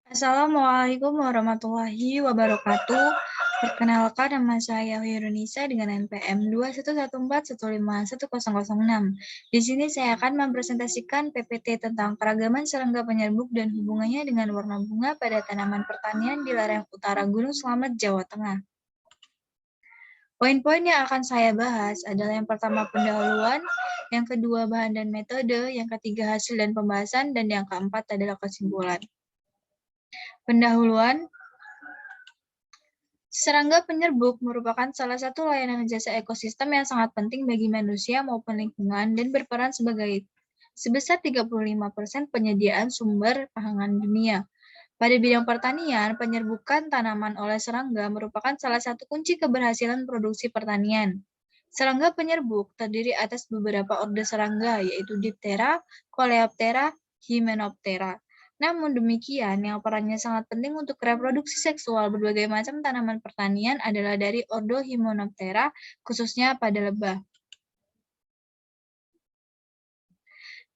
Assalamualaikum warahmatullahi wabarakatuh. Perkenalkan, nama saya Wirunisa dengan NPM 211415106. Di sini saya akan mempresentasikan PPT tentang keragaman serangga penyerbuk dan hubungannya dengan warna bunga pada tanaman pertanian di lereng utara Gunung Slamet, Jawa Tengah. Poin-poin yang akan saya bahas adalah yang pertama pendahuluan, yang kedua bahan dan metode, yang ketiga hasil dan pembahasan, dan yang keempat adalah kesimpulan. Pendahuluan, serangga penyerbuk merupakan salah satu layanan jasa ekosistem yang sangat penting bagi manusia maupun lingkungan dan berperan sebesar 35% penyediaan sumber pangan dunia. Pada bidang pertanian, penyerbukan tanaman oleh serangga merupakan salah satu kunci keberhasilan produksi pertanian. Serangga penyerbuk terdiri atas beberapa orde serangga, yaitu Diptera, Coleoptera, Hymenoptera. Namun demikian, yang perannya sangat penting untuk reproduksi seksual berbagai macam tanaman pertanian adalah dari ordo Hymenoptera, khususnya pada lebah.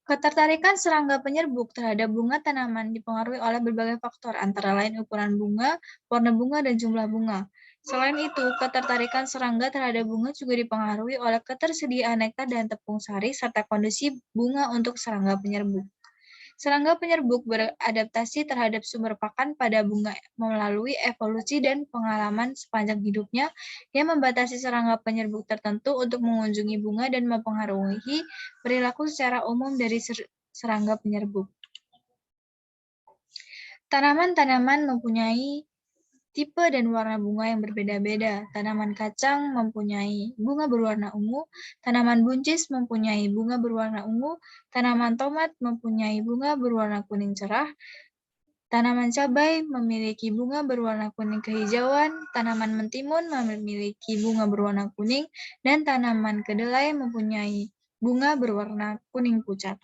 Ketertarikan serangga penyerbuk terhadap bunga tanaman dipengaruhi oleh berbagai faktor, antara lain ukuran bunga, warna bunga, dan jumlah bunga. Selain itu, ketertarikan serangga terhadap bunga juga dipengaruhi oleh ketersediaan nektar dan tepung sari, serta kondisi bunga untuk serangga penyerbuk. Serangga penyerbuk beradaptasi terhadap sumber pakan pada bunga melalui evolusi dan pengalaman sepanjang hidupnya yang membatasi serangga penyerbuk tertentu untuk mengunjungi bunga dan mempengaruhi perilaku secara umum dari serangga penyerbuk. Tanaman-tanaman mempunyai tipe dan warna bunga yang berbeda-beda. Tanaman kacang mempunyai bunga berwarna ungu, tanaman buncis mempunyai bunga berwarna ungu, tanaman tomat mempunyai bunga berwarna kuning cerah, tanaman cabai memiliki bunga berwarna kuning kehijauan, tanaman mentimun memiliki bunga berwarna kuning, dan tanaman kedelai mempunyai bunga berwarna kuning pucat.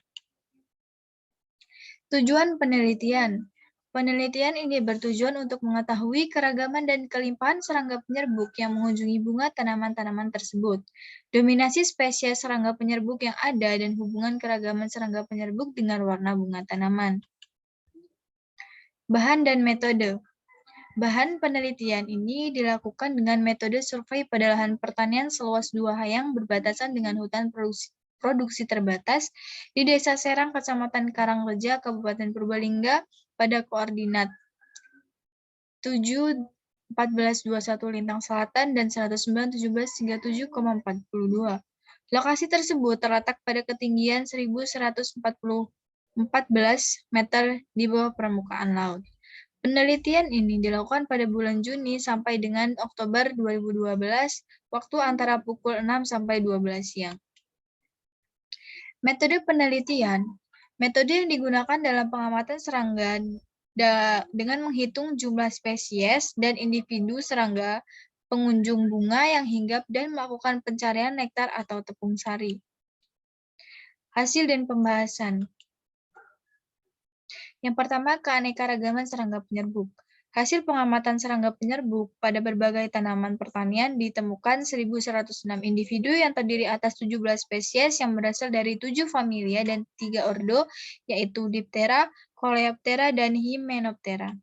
Tujuan penelitian. Penelitian ini bertujuan untuk mengetahui keragaman dan kelimpahan serangga penyerbuk yang mengunjungi bunga tanaman-tanaman tersebut, dominasi spesies serangga penyerbuk yang ada, dan hubungan keragaman serangga penyerbuk dengan warna bunga tanaman. Bahan dan metode. Bahan penelitian ini dilakukan dengan metode survei pada lahan pertanian seluas 2 hayang berbatasan dengan hutan produksi terbatas di Desa Serang, Kecamatan Karangreja, Kabupaten Purbalingga pada koordinat 7.1421 lintang selatan dan 109.1737,42. Lokasi tersebut terletak pada ketinggian 1.114 meter di bawah permukaan laut. Penelitian ini dilakukan pada bulan Juni sampai dengan Oktober 2012, waktu antara pukul 6 sampai 12 siang. Metode penelitian. Metode yang digunakan dalam pengamatan serangga dengan menghitung jumlah spesies dan individu serangga pengunjung bunga yang hinggap dan melakukan pencarian nektar atau tepung sari. Hasil dan pembahasan. Yang pertama, keanekaragaman serangga penyerbuk. Hasil pengamatan serangga penyerbuk pada berbagai tanaman pertanian ditemukan 1.106 individu yang terdiri atas 17 spesies yang berasal dari 7 familia dan 3 ordo, yaitu Diptera, Coleoptera, dan Hymenoptera.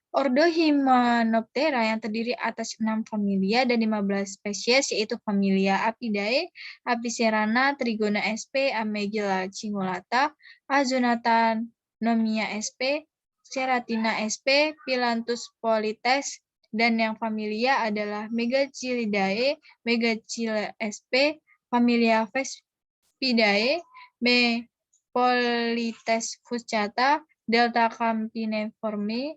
Ordo Hymenoptera yang terdiri atas 6 familia dan 15 spesies, yaitu familia Apidae, Apicerana, Trigona sp, Amegilla cingulata, Azonanomia sp, Ceratina sp, Phyllanthus polites, dan yang familia adalah Megachilidae, Megachile sp, familia Vespidae, Me polites fuscata, Delta campiniforme,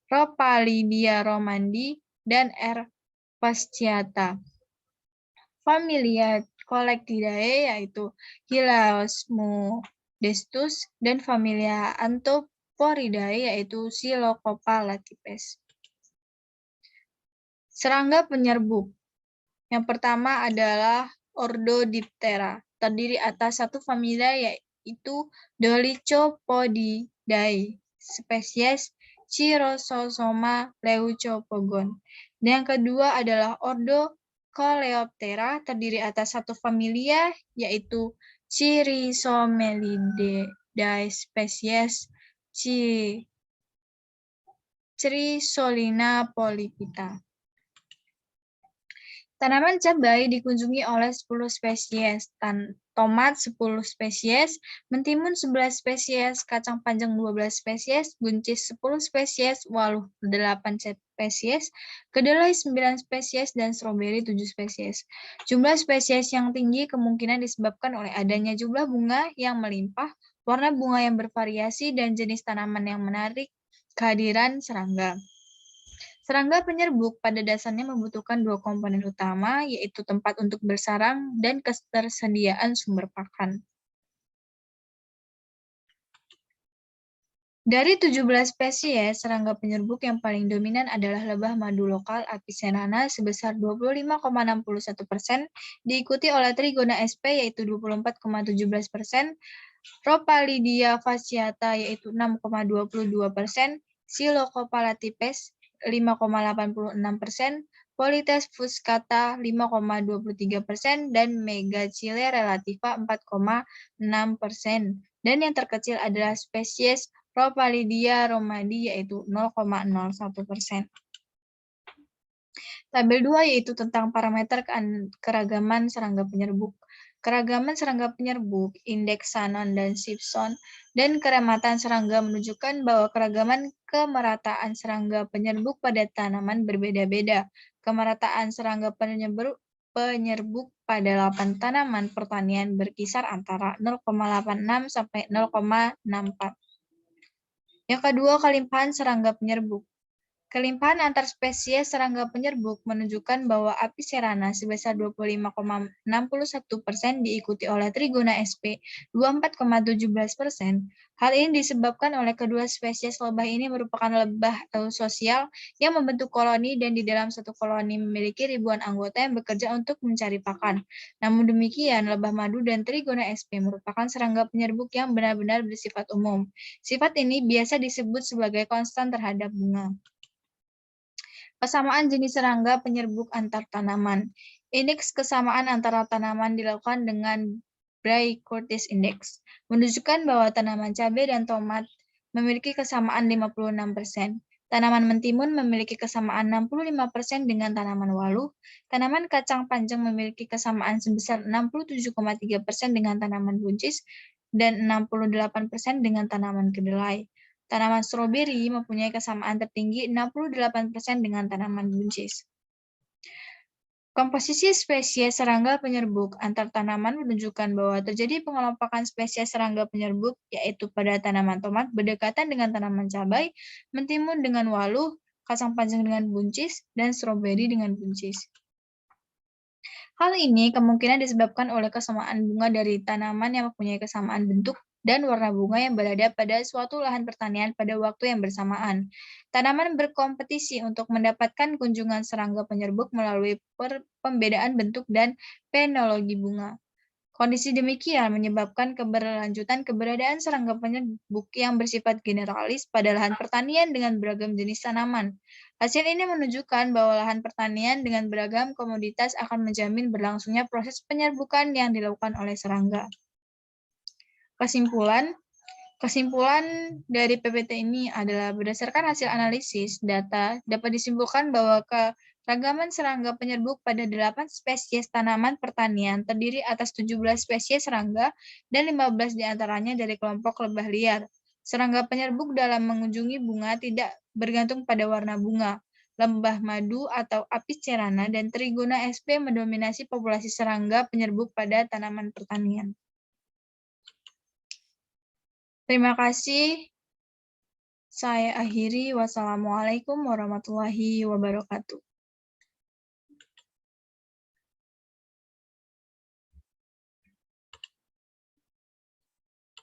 Rhopalidia romandi, dan R. fasciata. Familia Collectidae yaitu Hilaosmodestus, dan familia Anthoporidae yaitu Psilocopa latipes. Serangga penyerbuk. Yang pertama adalah Ordo Diptera, terdiri atas satu familia yaitu Dolichopodidae, spesies Chirososoma leucopogon. Dan yang kedua adalah Ordo Coleoptera, terdiri atas satu familia yaitu Chirysomelidae, spesies Chrysolina polypita. Tanaman cabai dikunjungi oleh 10 spesies, tomat 10 spesies, mentimun 11 spesies, kacang panjang 12 spesies, buncis 10 spesies, waluh 8 spesies, kedelai 9 spesies, dan stroberi 7 spesies. Jumlah spesies yang tinggi kemungkinan disebabkan oleh adanya jumlah bunga yang melimpah, warna bunga yang bervariasi, dan jenis tanaman yang menarik kehadiran serangga. Serangga penyerbuk pada dasarnya membutuhkan dua komponen utama, yaitu tempat untuk bersarang dan ketersediaan sumber pakan. Dari 17 spesies, serangga penyerbuk yang paling dominan adalah lebah madu lokal Apis cerana sebesar 25,61%, diikuti oleh Trigona sp yaitu 24,17%, Rhopalidea fasciata yaitu 6,22%, Psilocypala tipes 5,86%, Polytes fuscata 5,23%, dan Megachile relativa 4,6%. Dan yang terkecil adalah spesies Rhopalidea romadi yaitu 0,01%. Tabel 2 yaitu tentang parameter keragaman serangga penyerbuk. Keragaman serangga penyerbuk, indeks Shannon dan Simpson, dan keramataan serangga menunjukkan bahwa keragaman kemerataan serangga penyerbuk pada tanaman berbeda-beda. Kemerataan serangga penyerbuk pada 8 tanaman pertanian berkisar antara 0,86 sampai 0,64. Yang kedua, kelimpahan serangga penyerbuk. Kelimpahan antar spesies serangga penyerbuk menunjukkan bahwa Apis cerana sebesar 25,61% diikuti oleh Trigona sp 24,17%. Hal ini disebabkan oleh kedua spesies lebah ini merupakan lebah eusosial yang membentuk koloni dan di dalam satu koloni memiliki ribuan anggota yang bekerja untuk mencari pakan. Namun demikian, lebah madu dan Trigona sp merupakan serangga penyerbuk yang benar-benar bersifat umum. Sifat ini biasa disebut sebagai konstan terhadap bunga. Kesamaan jenis serangga penyerbuk antar tanaman. Indeks kesamaan antara tanaman dilakukan dengan Bray-Curtis Index, menunjukkan bahwa tanaman cabai dan tomat memiliki kesamaan 56%. Tanaman mentimun memiliki kesamaan 65% dengan tanaman waluh. Tanaman kacang panjang memiliki kesamaan sebesar 67,3% dengan tanaman buncis dan 68% dengan tanaman kedelai. Tanaman stroberi mempunyai kesamaan tertinggi 68% dengan tanaman buncis. Komposisi spesies serangga penyerbuk antar tanaman menunjukkan bahwa terjadi pengelompokan spesies serangga penyerbuk, yaitu pada tanaman tomat berdekatan dengan tanaman cabai, mentimun dengan waluh, kacang panjang dengan buncis, dan stroberi dengan buncis. Hal ini kemungkinan disebabkan oleh kesamaan bunga dari tanaman yang mempunyai kesamaan bentuk dan warna bunga yang berada pada suatu lahan pertanian pada waktu yang bersamaan. Tanaman berkompetisi untuk mendapatkan kunjungan serangga penyerbuk melalui pembedaan bentuk dan fenologi bunga. Kondisi demikian menyebabkan keberlanjutan keberadaan serangga penyerbuk yang bersifat generalis pada lahan pertanian dengan beragam jenis tanaman. Hasil ini menunjukkan bahwa lahan pertanian dengan beragam komoditas akan menjamin berlangsungnya proses penyerbukan yang dilakukan oleh serangga. Kesimpulan dari PPT ini adalah berdasarkan hasil analisis data dapat disimpulkan bahwa keragaman serangga penyerbuk pada 8 spesies tanaman pertanian terdiri atas 17 spesies serangga dan 15 diantaranya dari kelompok lebah liar. Serangga penyerbuk dalam mengunjungi bunga tidak bergantung pada warna bunga. Lebah madu atau Apis cerana dan Trigona sp mendominasi populasi serangga penyerbuk pada tanaman pertanian. Terima kasih. Saya akhiri. Wassalamualaikum warahmatullahi wabarakatuh.